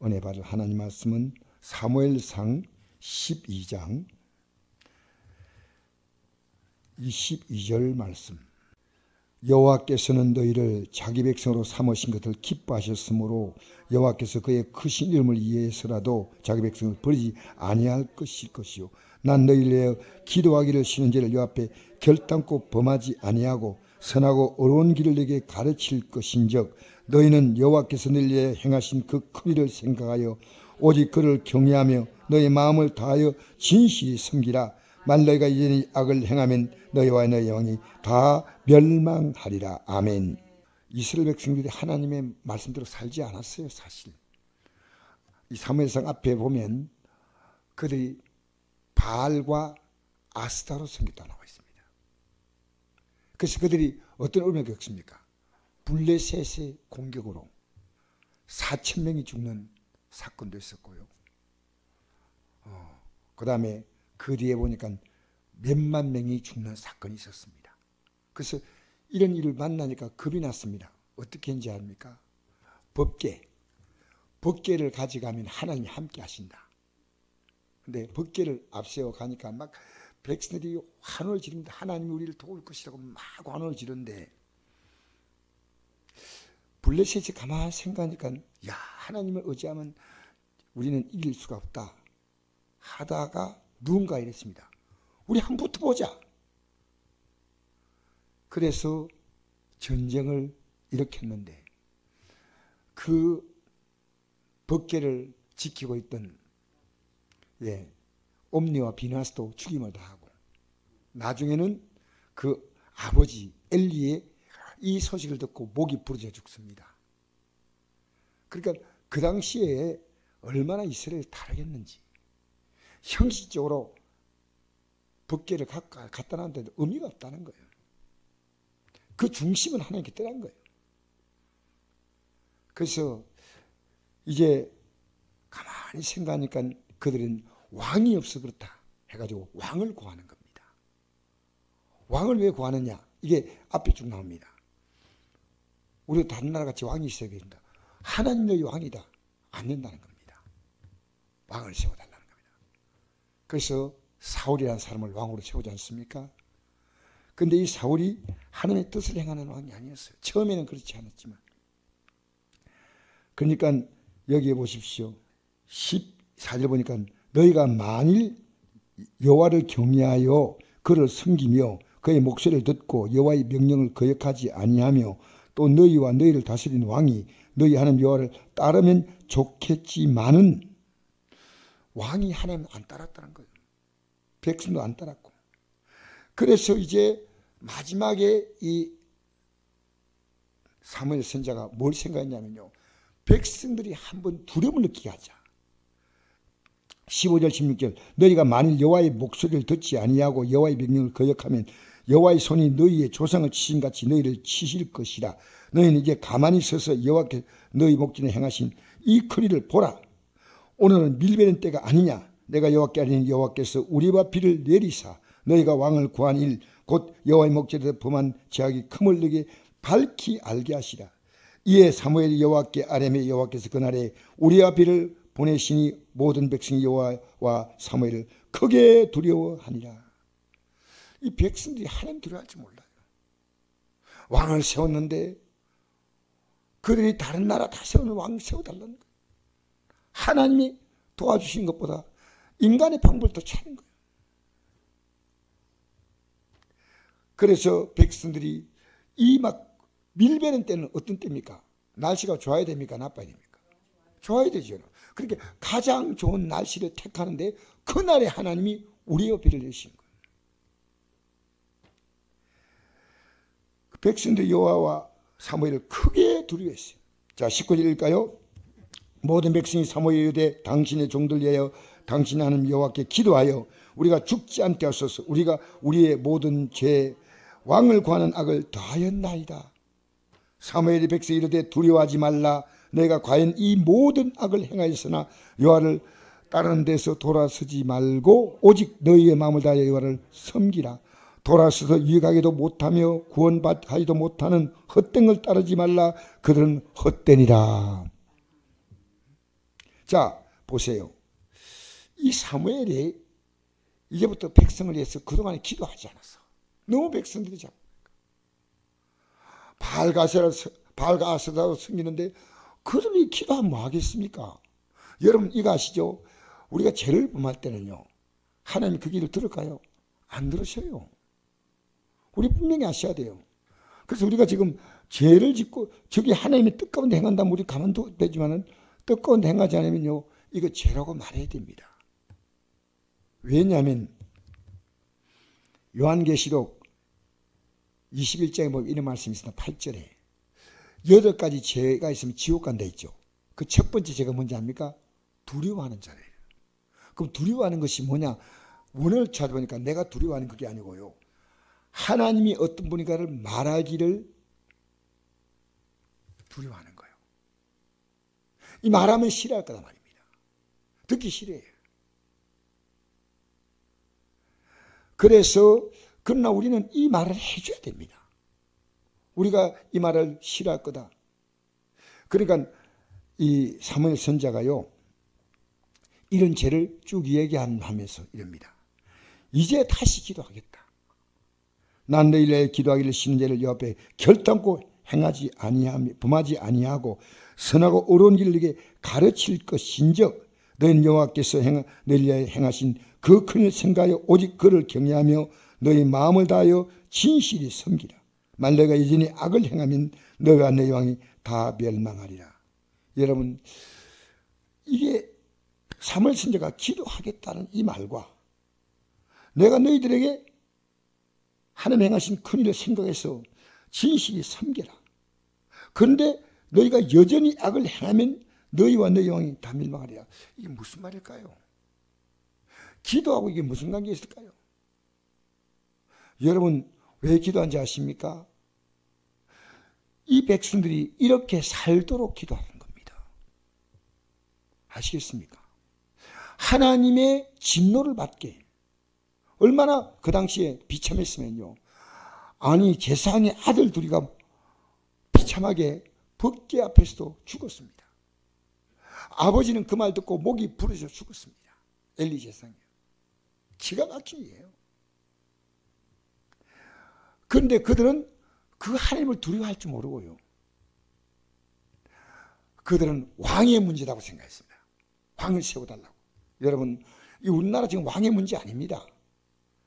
은혜 받을 하나님 말씀은 사무엘상 12장 22절 말씀. 여호와께서는 너희를 자기 백성으로 삼으신 것을 기뻐하셨으므로 여호와께서 그의 크신 이름을 위해서라도 자기 백성을 버리지 아니할 것일 것이요 난 너희를 위하여 기도하기를 쉬는 죄를 여호와 앞에 결단코 범하지 아니하고 선하고 어려운 길을 내게 가르칠 것인즉 너희는 여호와께서 너희를 위하여 행하신 그 큰 일을 생각하여 오직 그를 경외하며 너희 마음을 다하여 진실히 섬기라. 만일 너희가 이전에 악을 행하면 너희와 너희 왕이 다 멸망하리라. 아멘. 이스라엘 백성들이 하나님의 말씀대로 살지 않았어요. 사실 이 사무엘상 앞에 보면 그들이 바알과 아스타로 섬겼다고 나와 있습니다. 그래서 그들이 어떤 어려움을 겪습니까? 블레셋의 공격으로 4,000명이 죽는 사건도 있었고요. 그 다음에 그 뒤에 보니까 몇만 명이 죽는 사건이 있었습니다. 그래서 이런 일을 만나니까 겁이 났습니다. 어떻게 했는지 압니까? 법궤를 가져가면 하나님이 함께 하신다. 근데 법궤를 앞세워 가니까 막 백성들이 환호를 지르는데 하나님이 우리를 도울 것이라고 막 환호를 지르는데 블레셋이 가만히 생각하니까 야, 하나님을 의지하면 우리는 이길 수가 없다 하다가 누군가 이랬습니다. 우리 한번 붙어보자. 그래서 전쟁을 일으켰는데 그 법궤를 지키고 있던 옴니와 비나스도 죽임을 당하고 나중에는 그 아버지 엘리의 이 소식을 듣고 목이 부러져 죽습니다. 그러니까 그 당시에 얼마나 이스라엘을 타락했는지 형식적으로 법궤를 갖다 놨는데도 의미가 없다는 거예요. 그 중심은 하나님께 떠난 거예요. 그래서 이제 가만히 생각하니까 그들은 왕이 없어 그렇다 해가지고 왕을 구하는 겁니다. 왕을 왜 구하느냐? 이게 앞에 쭉 나옵니다. 우리도 다른 나라 같이 왕이 있어야 된다. 하나님 너희 왕이다. 안 된다는 겁니다. 왕을 세워달라는 겁니다. 그래서 사울이라는 사람을 왕으로 세우지 않습니까? 근데 이 사울이 하나님의 뜻을 행하는 왕이 아니었어요. 처음에는 그렇지 않았지만. 그러니까 여기에 보십시오. 14절 보니까 너희가 만일 여호와를 경외하여 그를 섬기며 그의 목소리를 듣고 여호와의 명령을 거역하지 아니하며 또 너희와 너희를 다스리는 왕이 너희 하나님 여호와를 따르면 좋겠지만은 왕이 하나님 안 따랐다는 거예요. 백성도 안 따랐고. 그래서 이제 마지막에 이 사무엘 선지자가 뭘 생각했냐면요. 백성들이 한번 두려움을 느끼게 하자. 15절 16절 너희가 만일 여호와의 목소리를 듣지 아니하고 여호와의 명령을 거역하면 여호와의 손이 너희의 조상을 치신같이 너희를 치실 것이라. 너희는 이제 가만히 서서 여호와께 너희 목전에 행하신 이 큰 일을 보라. 오늘은 밀베는 때가 아니냐. 내가 여호와께 아뢰니 여호와께서 우리와 비를 내리사 너희가 왕을 구한 일 곧 여호와의 목전에서 범한 죄악이 큼을 너희에게 밝히 알게 하시라. 이에 사무엘이 여호와께 아뢰매 여호와께서 그날에 우리와 비를 보내시니 모든 백성이 여호와와 사무엘을 크게 두려워하니라. 이 백성들이 하나님 두려워할 줄 몰라요. 왕을 세웠는데 그들이 다른 나라 다 세우는 왕 세워달라는 거예요. 하나님이 도와주신 것보다 인간의 방법을 더 찾는 거예요. 그래서 백성들이 이 막 밀베는 때는 어떤 때입니까? 날씨가 좋아야 됩니까? 나빠야 됩니까? 좋아야 되죠. 그러니까 가장 좋은 날씨를 택하는데 그날에 하나님이 우리의 비를 내신 거예요. 백성들이 여호와와 사무엘을 크게 두려워했어요. 자, 19절 읽을까요? 모든 백성이 사무엘에 이르되 당신의 종들 위하여 당신의 하나님 여호와께 기도하여 우리가 죽지 않게 하소서. 우리가 우리의 모든 죄 왕을 구하는 악을 다하였나이다. 사무엘이 백성에 이르되 두려워하지 말라. 내가 과연 이 모든 악을 행하였으나 여호와를 따르는 데서 돌아서지 말고 오직 너희의 마음을 다하여 여호와를 섬기라. 돌아서서 유익하기도 못하며 구원받하지도 못하는 헛된 걸 따르지 말라. 그들은 헛되니라. 자, 보세요. 이 사무엘이 이제부터 백성을 위해서 그동안에 기도하지 않았어. 너무 백성들이 자꾸 바알가세라도 섬기는데 그들이 기도하면 뭐 하겠습니까? 여러분 이거 아시죠? 우리가 죄를 범할 때는요, 하나님이 그 길을 들을까요? 안 들으셔요. 우리 분명히 아셔야 돼요. 그래서 우리가 지금 죄를 짓고 저기 하나님의 뜻 가운데 행한다면 우리 가만둬 되지만은 뜻 가운데 행하지 않으면요, 이거 죄라고 말해야 됩니다. 왜냐하면 요한계시록 21장에 보면 이런 말씀이 있습니다. 8절에 8가지 죄가 있으면 지옥 간다 있죠. 그 첫 번째 죄가 뭔지 압니까? 두려워하는 자예요. 그럼 두려워하는 것이 뭐냐? 원어를 찾아보니까 내가 두려워하는 그게 아니고요, 하나님이 어떤 분인가를 말하기를 두려워하는 거예요. 이 말하면 싫어할 거란 말입니다. 듣기 싫어해요. 그래서 그러나 우리는 이 말을 해줘야 됩니다. 우리가 이 말을 싫어할 거다. 그러니까 이 사무엘 선지자가요, 이런 죄를 쭉 얘기하면서 이럽니다. 이제 다시 기도하겠다. 난 너희를 위해 기도하기를 싫은 죄를 여호와 앞에 결단코 범하지 아니하고 선하고 어려운 길을 너에게 가르칠 것인즉 너희는 여호와께서 너희를 위하여 행하신 그 큰일 생각하여 오직 그를 경외하며 너희 마음을 다하여 진실이 섬기라. 만일 너희가 여전히 악을 행하면 너희와 너희 왕이 다 멸망하리라. 여러분, 이게 사무엘 선지자가 기도하겠다는 이 말과 내가 너희들에게 하나님 행하신 큰일을 생각해서 진실이 섬겨라. 그런데 너희가 여전히 악을 행하면 너희와 너희 왕이 다 멸망하리라. 이게 무슨 말일까요? 기도하고 이게 무슨 관계 있을까요? 여러분 왜 기도한지 아십니까? 이 백성들이 이렇게 살도록 기도하는 겁니다. 아시겠습니까? 하나님의 진노를 받게. 얼마나 그 당시에 비참했으면요, 아니 제사장의 아들 둘이가 비참하게 법궤 앞에서도 죽었습니다. 아버지는 그 말 듣고 목이 부러져 죽었습니다. 엘리 제사장이요. 기가 막힌 일이에요. 그런데 그들은 그 하나님을 두려워할 줄 모르고요, 그들은 왕의 문제라고 생각했습니다. 왕을 세워달라고. 여러분, 이 우리나라 지금 왕의 문제 아닙니다.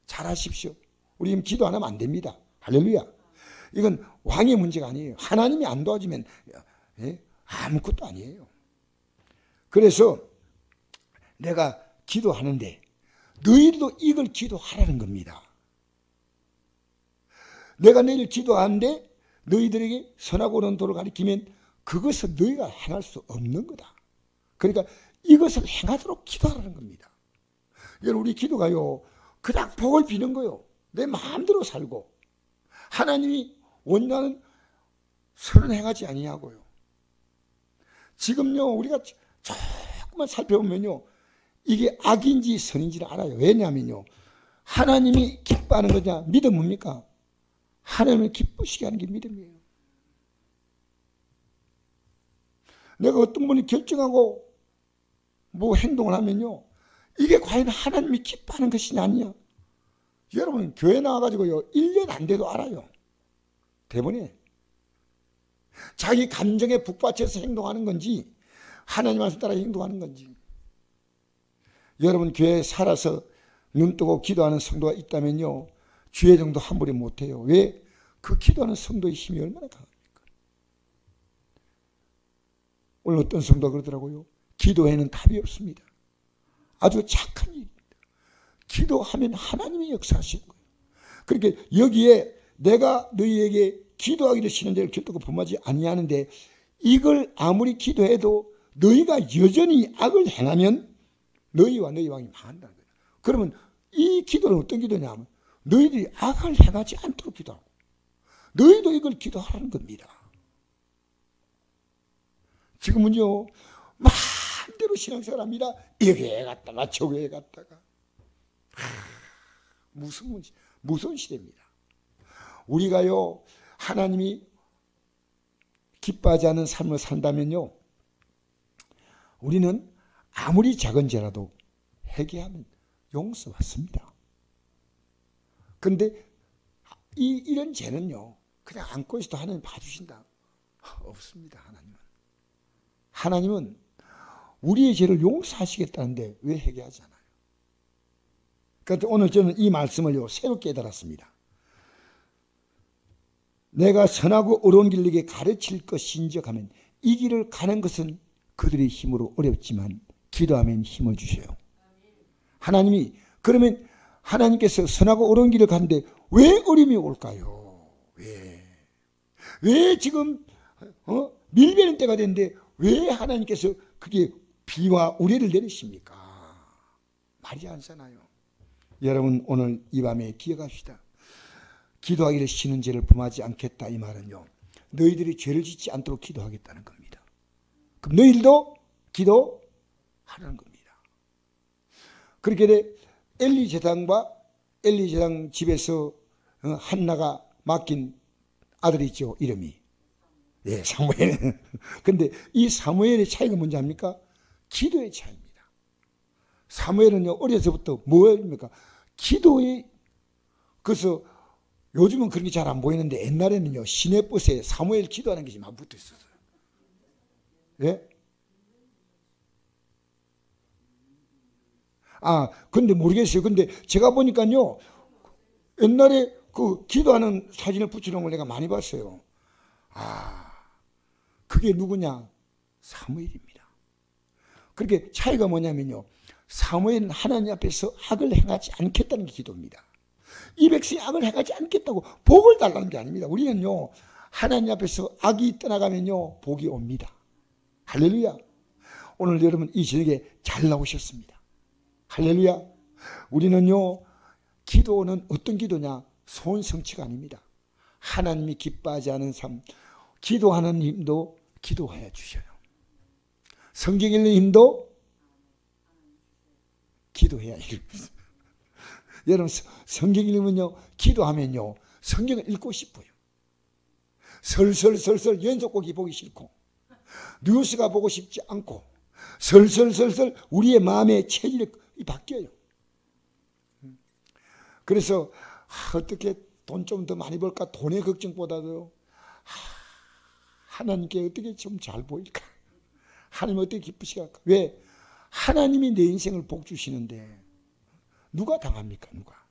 잘 아십시오. 우리 지금 기도 안 하면 안 됩니다. 할렐루야. 이건 왕의 문제가 아니에요. 하나님이 안 도와주면 아무것도 아니에요. 그래서 내가 기도하는데 너희들도 이걸 기도하라는 겁니다. 내가 너희를 기도하는데 너희들에게 선하고 옳은 도를 가리키면 그것을 너희가 행할 수 없는 거다. 그러니까 이것을 행하도록 기도하라는 겁니다. 여러분, 우리 기도가요, 그냥 복을 비는 거요, 내 마음대로 살고 하나님이 원하는 선을 행하지 아니하고요. 지금요 우리가 조금만 살펴보면요, 이게 악인지 선인지를 알아요. 왜냐하면요, 하나님이 기뻐하는 거냐? 믿음 뭡니까? 하나님을 기쁘시게 하는 게 믿음이에요. 내가 어떤 분이 결정하고 뭐 행동을 하면요, 이게 과연 하나님이 기뻐하는 것이냐 아니냐? 여러분 교회 나와가지고요 1년 안 돼도 알아요. 대본에 자기 감정에 북받쳐서 행동하는 건지 하나님 말씀 따라 행동하는 건지. 여러분 교회에 살아서 눈 뜨고 기도하는 성도가 있다면요, 주의 정도 함부로 못해요. 왜? 그 기도하는 성도의 힘이 얼마나 강합니까? 오늘 어떤 성도가 그러더라고요. 기도에는 답이 없습니다. 아주 착한 일입니다. 기도하면 하나님이 역사하시는 거예요. 그러니까 여기에 내가 너희에게 기도하기를 싫은 죄를 결코 범하지 아니하는데 이걸 아무리 기도해도 너희가 여전히 악을 행하면 너희와 너희 왕이 망한다는 거예요. 그러면 이 기도는 어떤 기도냐면 너희들이 악을 행하지 않도록 기도하고 너희도 이걸 기도하라는 겁니다. 지금은요 마음대로 신앙생활합니다. 여기에 갔다가 저기에 갔다가 무슨 문제, 무서운 시대입니다. 우리가요 하나님이 기뻐하지 않는 삶을 산다면요, 우리는 아무리 작은 죄라도 회개하면 용서받습니다. 그런데 이런 죄는요, 그냥 안고 있어도 하나님 봐주신다. 없습니다. 하나님은 우리의 죄를 용서하시겠다는데 왜 회개하지 않아요? 그런데 오늘 저는 이 말씀을요, 새롭게 깨달았습니다. 내가 선하고 어려운 길을 네게 가르칠 것인즉 하면 이 길을 가는 것은 그들의 힘으로 어렵지만 기도하면 힘을 주셔요. 하나님이, 그러면 하나님께서 선하고 어려운 길을 가는데 왜 어려움이 올까요? 왜 지금 밀배는 때가 됐는데 왜 하나님께서 그게 비와 우레를 내리십니까? 말이 안 되잖아요. 여러분 오늘 이 밤에 기억합시다. 기도하기를 쉬는 죄를 범하지 않겠다 이 말은요, 너희들이 죄를 짓지 않도록 기도하겠다는 겁니다. 그럼 너희들도 기도하라는 겁니다. 그렇게 엘리 제사장 집에서 한나가 맡긴 아들이 있죠. 이름이 사무엘. 근데 이 사무엘의 차이가 뭔지 압니까? 기도의 차이입니다. 사무엘은요, 어려서부터 뭐입니까? 기도의, 그래서 요즘은 그런 게 잘 안 보이는데 옛날에는요, 시내버스에 사무엘 기도하는 것이 막 붙어 있었어요. 예? 근데 모르겠어요. 근데 제가 보니까요, 옛날에 그 기도하는 사진을 붙여놓은 걸 내가 많이 봤어요. 그게 누구냐? 사무엘입니다. 그렇게 차이가 뭐냐면요, 사무엘은 하나님 앞에서 악을 행하지 않겠다는 게 기도입니다. 이 백성이 악을 행하지 않겠다고 복을 달라는 게 아닙니다. 우리는요, 하나님 앞에서 악이 떠나가면요, 복이 옵니다. 할렐루야. 오늘 여러분 이 저녁에 잘 나오셨습니다. 할렐루야. 우리는요, 기도는 어떤 기도냐? 소원 성취가 아닙니다. 하나님이 기뻐하지 않은 삶, 기도하는 힘도 기도하여 주셔요. 성경 읽는 힘도 기도해야 읽습니다. 여러분 성경 읽으면요, 기도하면요, 성경을 읽고 싶어요. 설설설설 연속곡이 보기 싫고 뉴스가 보고 싶지 않고 설설설설 우리의 마음의 체질이 바뀌어요. 그래서 어떻게 돈 좀 더 많이 벌까, 돈의 걱정보다도 하나님께 어떻게 좀 잘 보일까, 하나님 어떻게 기쁘시까. 왜? 하나님이 내 인생을 복 주시는데 누가 당합니까? 누가?